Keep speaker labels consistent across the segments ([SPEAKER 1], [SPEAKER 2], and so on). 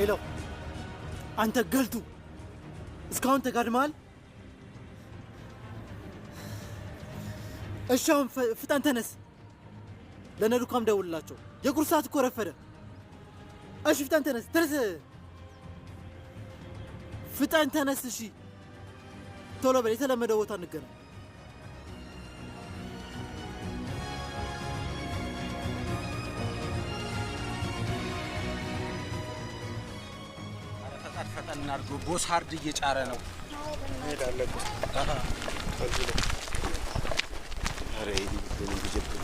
[SPEAKER 1] ሄሎ አንተ ገልቱ እስካሁን ተጋድመሃል? እሺ አሁን ፍጠን ተነስ። ለነዱካም ደውልላቸው። የቁርስ ሰዓት እኮ ረፈደ። እሺ ፍጠን ተነስ ፍጠን ተነስ። እሺ ቶሎ በል፣ የተለመደው ቦታ እንገናኝ።
[SPEAKER 2] ፈጠን እናድርገው፣ ቦስ ሃርድ እየጫረ ነው።
[SPEAKER 3] ሄድ አለበት።
[SPEAKER 2] ኧረ ይሄን ቢጀብሩ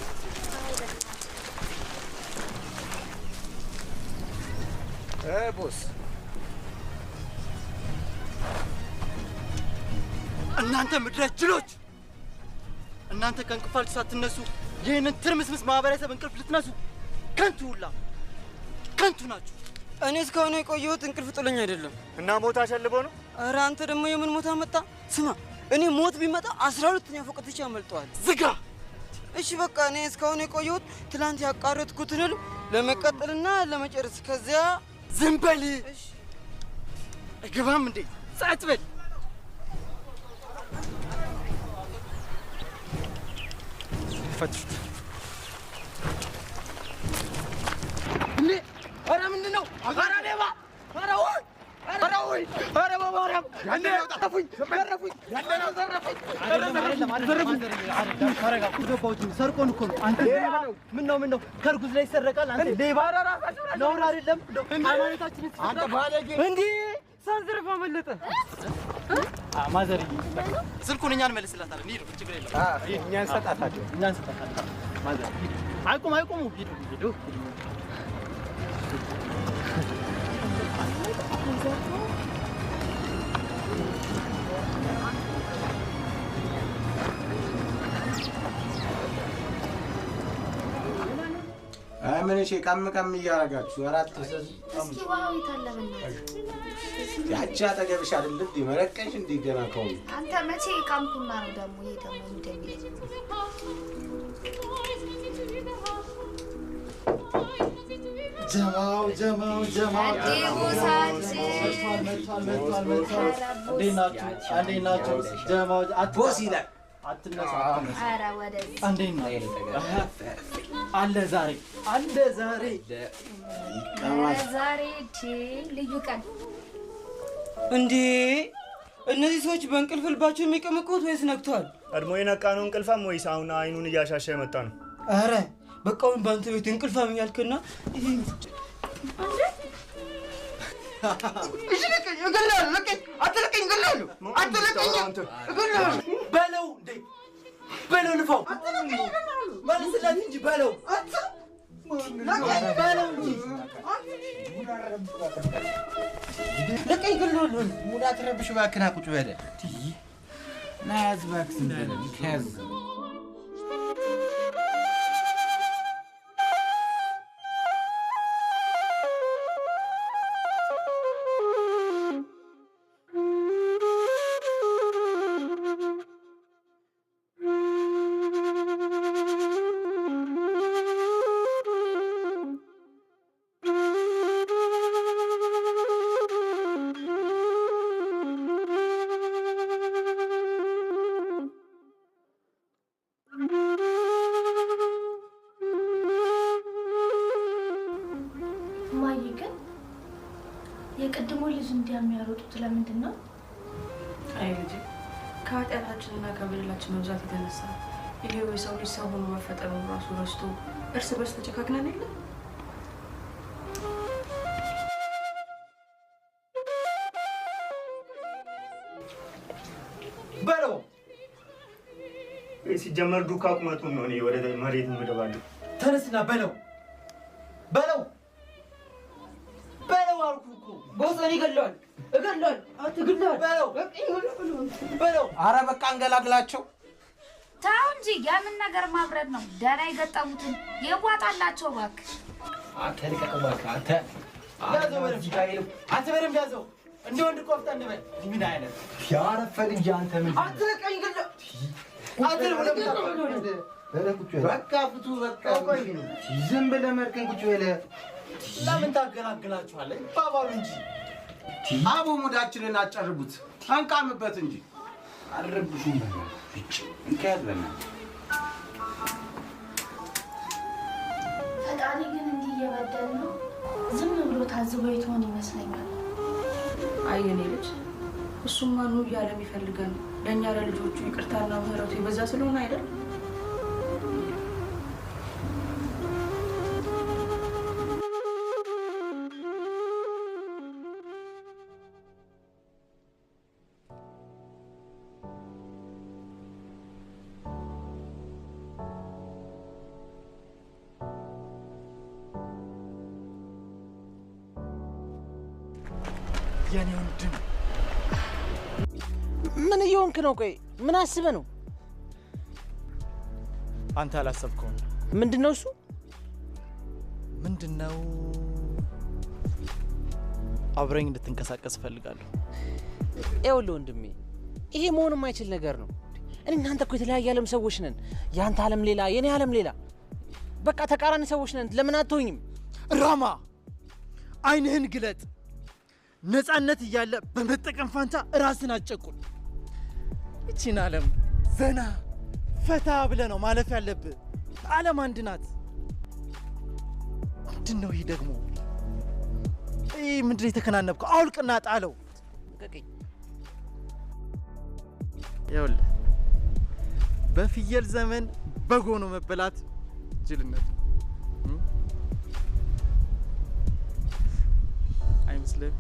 [SPEAKER 3] ቦስ
[SPEAKER 1] እናንተ ምድረ ጅሎች! እናንተ ከእንቅልፋችሁ ሳትነሱ ይህንን ትርምስምስ ማህበረሰብ እንቅልፍ ልትነሱ ከንቱ ሁላ ከንቱ ናችሁ።
[SPEAKER 4] እኔ እስካሁን የቆየሁት እንቅልፍ ጥሎኝ አይደለም።
[SPEAKER 3] እና ሞት አሸልቦ ነው?
[SPEAKER 4] ኧረ አንተ ደግሞ የምን ሞት አመጣ? ስማ እኔ ሞት ቢመጣ 12ኛ ፎቅ ትቼ አመልጠዋል።
[SPEAKER 1] ዝጋ!
[SPEAKER 4] እሺ በቃ እኔ እስካሁን የቆየሁት ትላንት ያቃረጥኩትን ህልም ለመቀጠልና ለመጨረስ ከዚያ
[SPEAKER 1] ዝም በል። አይገባም እንዴ? ጸጥ በል።
[SPEAKER 2] ፈትሹት።
[SPEAKER 1] እንዴ! ኧረ ምንድን ነው? ኧረ ሌባ! ኧረ ወይ! ኧረ ወይ! ኧረ በማርያም! ዘረፉኝ! ሰርቆን እኮ ነው። አንተ ምን ነው ከእርጉዝ ላይ ይሰረቃል? አንተ ሌባ! ነውር አይደለም? ሃይማኖታችንን አንተ ባለጌ! እንዴ! ሳንዘርፍ አመለጠ። ማዘር ስልኩን እኛ እንመልስላታለን። እንሂድ፣ ችግር የለም።
[SPEAKER 3] እኛ እንሰጣታለን።
[SPEAKER 1] ማዘር አይቁሙ። ሂዱ።
[SPEAKER 2] ምን እሺ፣ ቀም እያደረጋችሁ አራት
[SPEAKER 5] እስኪ ዋው ይታለበና
[SPEAKER 2] ያቺ አጠገብሽ አይደል እንዴ? መረቀሽ እንዴ? ገና ከሆነ
[SPEAKER 5] አንተ መቼ ቃምኩና ነው ደግሞ ይሄ ደግሞ እንደሚል
[SPEAKER 1] ጀማው ናቸው። ጀማው
[SPEAKER 2] ቦስ ይላል።
[SPEAKER 1] አትነሳ።
[SPEAKER 5] ኧረ ወደዚህ
[SPEAKER 1] አለ ዛሬ
[SPEAKER 5] ልዩ ቀን
[SPEAKER 4] እንዴ! እነዚህ ሰዎች በእንቅልፍ ልባቸው የሚቀመቁት ወይስ ነግተዋል?
[SPEAKER 3] ቀድሞ የነቃ ነው እንቅልፋም ወይስ አሁን አይኑን እያሻሻ የመጣ ነው?
[SPEAKER 4] ኧረ በቃውን በአንተ ቤት እንቅልፋም እያልክና
[SPEAKER 1] በለው ልፋው መልስላት እንጂ በለው
[SPEAKER 2] ለቀይ ገለሉ ሙላት ረብሽ ባክና ቁጭ በለ ናዝ ባክስ በለ ከዝ
[SPEAKER 5] የቀድሞ ልጅ እንዲያሚያሮጡት ለምንድን ነው?
[SPEAKER 6] አይ ልጅ ከኃጢአታችንና ከበደላችን መብዛት የተነሳ ይሄ የሰው ልጅ ሰው ሆኖ መፈጠሩ ራሱ ረስቶ እርስ በርስ ተጨካክነን የለ።
[SPEAKER 1] በለው
[SPEAKER 3] ሲጀመር ዱካ ቁመቱን ነው እኔ ወደ መሬት ምደባለሁ።
[SPEAKER 1] ተነስና በለው አልኩህ እኮ
[SPEAKER 4] ቦስ እኔ እገለዋለሁ።
[SPEAKER 1] በለው።
[SPEAKER 2] ኧረ በቃ እንገላግላቸው።
[SPEAKER 5] ተው እንጂ የምን ነገር ማብረድ ነው? ደህና የገጠሙትን የቧጣላቸው እባክህ።
[SPEAKER 1] አንተ ልቀቀው እባክህ። አንተ በደምብ ያዘው። እንደ ወንድ ቆፍጠን በል። ምን አይነት
[SPEAKER 2] ያረፈድ እንጂ አንተ ምን
[SPEAKER 4] አትለቀኝ።
[SPEAKER 2] በቃ ፍቱ። በቃ ዝም ብለህ መርቀን ቁጭ በለ
[SPEAKER 1] ለምን ታገላግላችኋለህ? ባባሉ እንጂ
[SPEAKER 2] አቡ ሙዳችንን አጨርቡት አንቃምበት እንጂ አረብሹም እቺ እንካያለና
[SPEAKER 5] ፈጣሪ ግን እንዲህ እየበደል ነው ዝም ብሎ ታዝቦ ይተውን ይመስለኛል።
[SPEAKER 6] አየኔ ልጅ እሱማ ነው እያለ የሚፈልገን ለእኛ ለልጆቹ ይቅርታና ምህረቱ የበዛ ስለሆነ አይደል?
[SPEAKER 1] የኔ ወንድም
[SPEAKER 7] ምን እየሆንክ ነው? ቆይ ምን አስበህ ነው?
[SPEAKER 1] አንተ አላሰብከውም።
[SPEAKER 7] ምንድነው እሱ?
[SPEAKER 1] ምንድነው? አብረኝ እንድትንቀሳቀስ እፈልጋለሁ።
[SPEAKER 7] ይኸውልህ ወንድሜ ይሄ መሆን የማይችል ነገር ነው። እኔ እናንተ እኮ የተለያየ ዓለም ሰዎች ነን። ያንተ ዓለም ሌላ፣ የኔ ዓለም ሌላ። በቃ ተቃራኒ ሰዎች ነን። ለምን አትሆኝም?
[SPEAKER 1] ራማ አይንህን ግለጥ። ነፃነት እያለ በመጠቀም ፋንታ ራስን አጨቁን። እቺን ዓለም ዘና ፈታ ብለህ ነው ማለፍ ያለብህ። ዓለም አንድ ናት። ምንድነው ይህ ደግሞ? ይህ ምንድነው የተከናነብከው? አውልቅና ጣለው። ይኸውልህ በፍየል ዘመን በግ ሆኖ መበላት ጅልነት አይመስልም?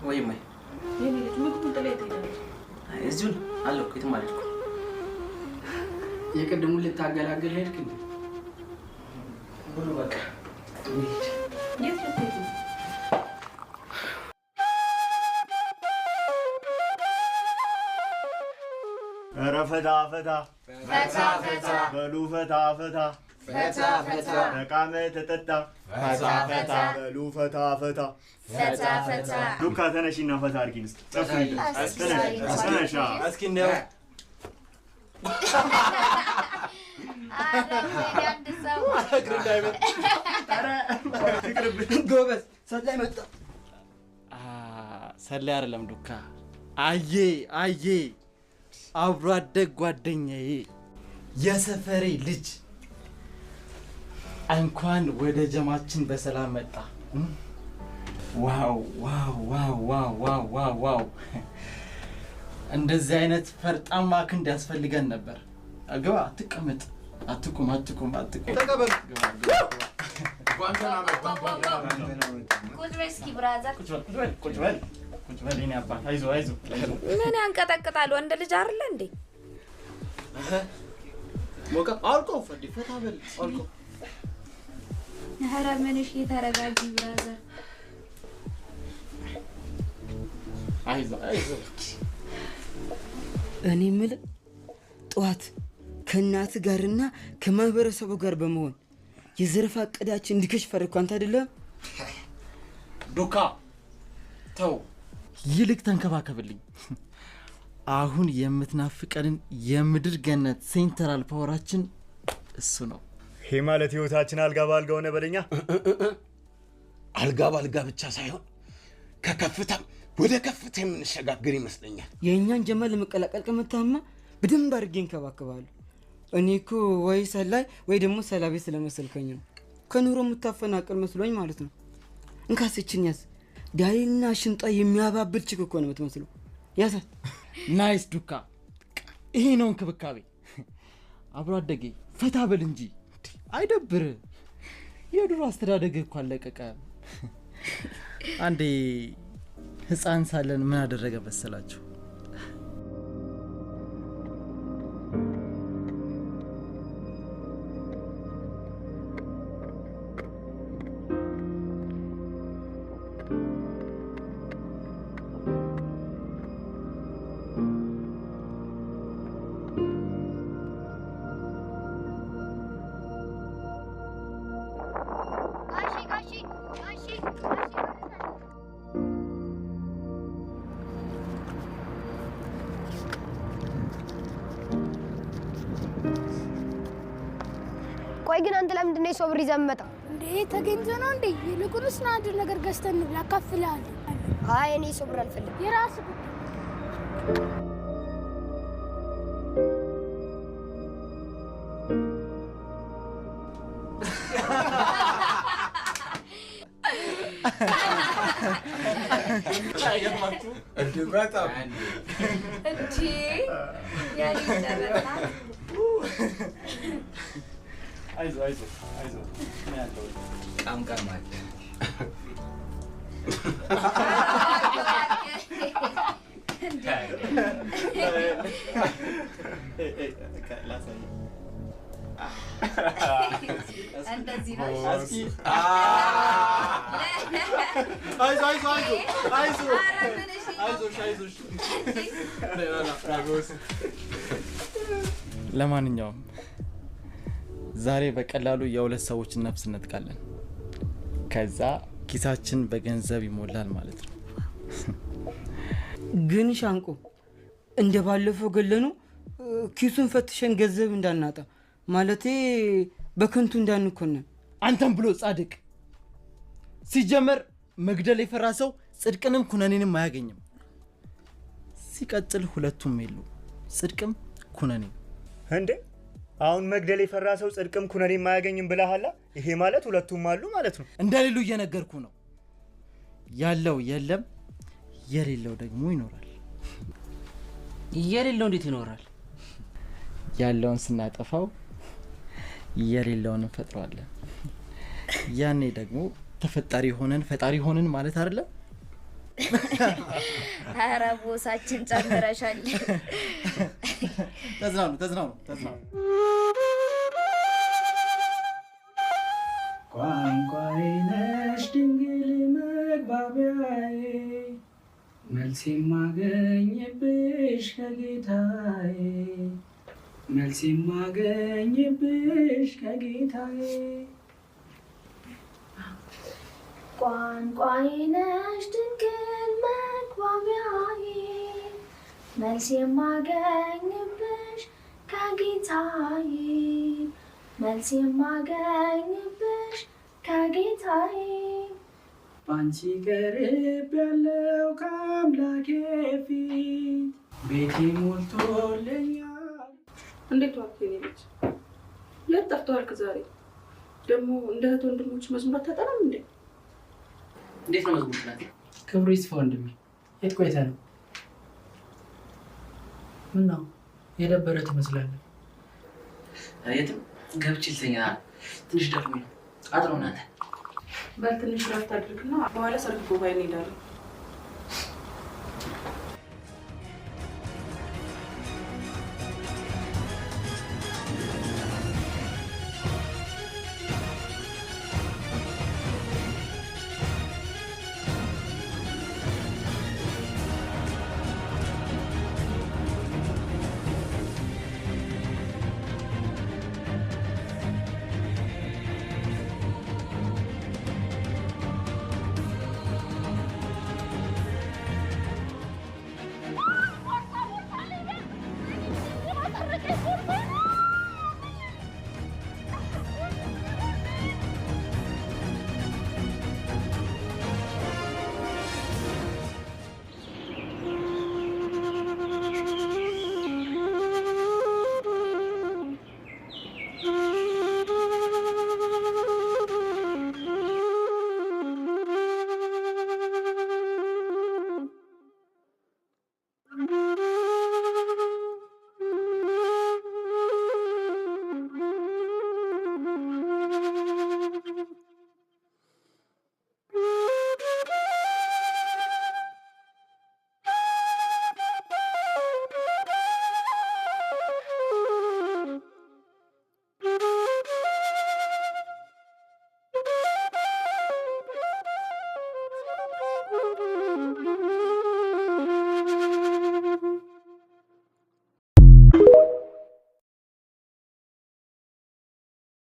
[SPEAKER 7] ወይ ማይ
[SPEAKER 6] የኔ ልጅ ምግቡን ጥላ ትሄዳለች።
[SPEAKER 7] እዚሁ አለሁ። የትም አልሄድኩም።
[SPEAKER 8] የቅድሙን ልታገላግል ሄድክ እንዴ?
[SPEAKER 7] ብሉ በቃ
[SPEAKER 6] የት ልትሄድ ነው?
[SPEAKER 3] ኧረ ፈታ ፈታ
[SPEAKER 5] ፈታ ፈታ
[SPEAKER 3] በሉ ፈታ ፈታ
[SPEAKER 5] ፈታ ፈታ
[SPEAKER 3] ተቃመ ተጠጣ
[SPEAKER 1] ፈታ ፈታ
[SPEAKER 3] በሉ ፈታ ፈታ
[SPEAKER 5] ፈታ ፈታ
[SPEAKER 3] ዱካ ተነሺና ፈታ አድርጊን እስኪ ጨፍሪልን። ተነሻ
[SPEAKER 1] እስኪ እንደው
[SPEAKER 5] አንድ ሰው
[SPEAKER 1] እግር እንዳይመጣ
[SPEAKER 4] ጎበዝ ሰላይ መጣ።
[SPEAKER 1] ሰላይ አይደለም ዱካ። አዬ አዬ አብሮ አደግ ጓደኛዬ የሰፈሬ ልጅ እንኳን ወደ ጀማችን በሰላም መጣ። ዋው ዋው ዋው ዋው ዋው ዋው ዋው! እንደዚህ አይነት ፈርጣማ ክንድ ያስፈልገን ነበር። ግባ፣ አትቀመጥ፣ አትቁም፣ አትቁም፣ አትቁም።
[SPEAKER 2] ተቀበል።
[SPEAKER 5] ቁጭ በል እስኪ ብራዘር።
[SPEAKER 1] ቁጭ በል፣ ቁጭ በል፣ ቁጭ በል የኔ አባት። አይዞህ፣ አይዞህ።
[SPEAKER 5] ምን ያንቀጠቅጣል? ወንድ ልጅ አይደለ እንዴ?
[SPEAKER 1] ሞቃ አልቆ ፈዲ ፈታ በል አልቆ።
[SPEAKER 5] ኧረ ምን እሺ፣ ተረጋጊ ብራዘር።
[SPEAKER 1] አይዞህ፣ አይዞህ።
[SPEAKER 4] እኔ የምልህ ጠዋት ከእናት ጋርና ከማህበረሰቡ ጋር በመሆን የዘረፋ እቅዳችን እንዲከሽፍ አደረኩ። አንተ አይደለም
[SPEAKER 1] ዱካ ተው፣ ይልቅ ተንከባከብልኝ። አሁን የምትናፍቀንን የምድር ገነት ሴንትራል ፓወራችን እሱ ነው።
[SPEAKER 3] ይሄ ማለት ህይወታችን አልጋ ባልጋ ሆነ በለኛ።
[SPEAKER 2] አልጋ ባልጋ ብቻ ሳይሆን ከከፍታም ወደ ከፍታ የምንሸጋገር ይመስለኛል።
[SPEAKER 4] የእኛን ጀማል ለመቀላቀል ከመታማ በደንብ አድርጌ እንከባከባለሁ። እኔ እኮ ወይ ሰላይ ወይ ደግሞ ሰላቤ ስለመሰልከኝ ነው። ከኑሮ የምታፈናቅል መስሎኝ ማለት ነው። እንካስችን ያዝ። ዳይልና ሽንጣ የሚያባብል ችክ እኮ ነው የምትመስለው። ያዛት።
[SPEAKER 1] ናይስ ዱካ፣ ይሄ ነው እንክብካቤ። አብሮ አደጌ ፈታ በል እንጂ አይደብር። የድሮ አስተዳደግ እኮ አለቀቀ። አንዴ ህፃን ሳለን ምን አደረገ መሰላችሁ?
[SPEAKER 9] ግን አንተ ለምንድን ነው የሰው ብር ይዘህ የምትመጣው?
[SPEAKER 10] እንዴ ተገኝቶ ነው እንዴ? ይልቁንስ ና አንድ ነገር ገዝተን እንብላ፣ አካፍልሃለሁ።
[SPEAKER 9] አይ እኔ የሰው ብር አልፈልግም።
[SPEAKER 10] የራስህ
[SPEAKER 5] እንደዚህ ነው።
[SPEAKER 11] ለማንኛውም ዛሬ በቀላሉ የሁለት ሰዎችን ነፍስ እንነጥቃለን። ከዛ ኪሳችን በገንዘብ ይሞላል ማለት ነው።
[SPEAKER 4] ግን ሻንቆ እንደ ባለፈው ገለኑ ኪሱን ፈትሸን ገንዘብ እንዳናጣ ማለቴ በከንቱ እንዳንኮነን።
[SPEAKER 1] አንተም ብሎ ጻድቅ ሲጀመር መግደል የፈራ ሰው ጽድቅንም ኩነኔንም አያገኝም።
[SPEAKER 11] ሲቀጥል ሁለቱም የሉ ጽድቅም ኩነኔም።
[SPEAKER 3] እንዴ አሁን መግደል የፈራ ሰው ጽድቅም ኩነኔም አያገኝም ብለሃላ? ይሄ ማለት ሁለቱም አሉ ማለት ነው።
[SPEAKER 11] እንደሌሉ እየነገርኩ ነው። ያለው የለም፣ የሌለው ደግሞ ይኖራል።
[SPEAKER 7] የሌለው እንዴት ይኖራል?
[SPEAKER 11] ያለውን ስናጠፋው የሌለውን እንፈጥረዋለን። ያኔ ደግሞ ተፈጣሪ ሆነን ፈጣሪ ሆነን ማለት አይደለም?
[SPEAKER 5] ኧረ ቦሳችን ጨምረሻል።
[SPEAKER 11] ተዝናኑ።
[SPEAKER 8] ቋንቋዬ ነሽ ድንግል መግባቢያዬ መልስ የማገኝብሽ ከጌታዬ መልስ የማገኝብሽ ከጌታዬ
[SPEAKER 10] ቋንቋዬ ነሽ ድንግል መግባቢያዬ መልስ የማገኝብሽ ከጌታዬ መልስ የማገኝብሽ ከጌታዬ
[SPEAKER 8] ባንቺ ቀርብ ያለው ከአምላኬ ፊት ቤቴ ሞልቶልኛል።
[SPEAKER 6] እንዴት ዋልክ የኔ ልጅ? የት ጠፍተዋል ከዛሬ? ደግሞ እንደ እህት ወንድሞች መዝሙር አታጠናም እንዴ?
[SPEAKER 7] እንዴት ነው መዝሙር ናት?
[SPEAKER 8] ክብሩ ይስፋ ወንድሜ። የት ቆይተህ ነው? ምን ነው የደበረ ትመስላለህ?
[SPEAKER 7] የትም ገብቼ ልተኛ ትንሽ ደክሞኝ ነው። አጥነው እናንተ
[SPEAKER 6] በል ትንሽ ረፍት አድርግና በኋላ ሰርግ ጉባኤ እንሄዳለን።